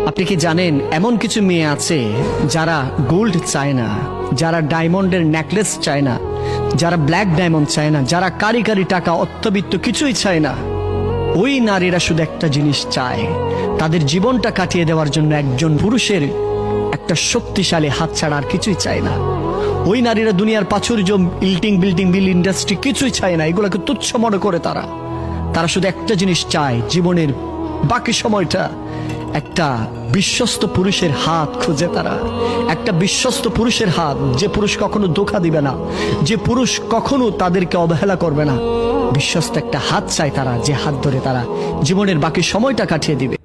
আপনি কি জানেন এমন কিছু মেয়ে আছে যারা গোল্ড চায় না, যারা ডায়মন্ডের নেকলেস চায় না, যারা ব্ল্যাক ডায়মন্ড চায় না, যারা কারি কারি টাকা অর্থবিত্ত কিছুই চায় না। ওই নারীরা শুধু একটা জিনিস চায়, তাদের জীবনটা কাটিয়ে দেওয়ার জন্য একজন পুরুষের একটা শক্তিশালী হাত ছাড়া আর কিছুই চায় না। ওই নারীরা দুনিয়ার প্রাচুর্য, বিল্ডিং বিল ইন্ডাস্ট্রি কিছুই চায় না, এগুলোকে তুচ্ছ মনে করে তারা শুধু একটা জিনিস চায়, জীবনের বাকি সময়টা একটা বিশ্বস্ত পুরুষের হাত খোঁজে। তারা একটা বিশ্বস্ত পুরুষের হাত, যে পুরুষ কখনো ধোঁকা দিবে না, যে পুরুষ কখনো তাদেরকে অবহেলা করবে না। বিশ্বস্ত একটা হাত চায় তারা, যে হাত ধরে তারা জীবনের বাকি সময়টা কাটিয়ে দিবে।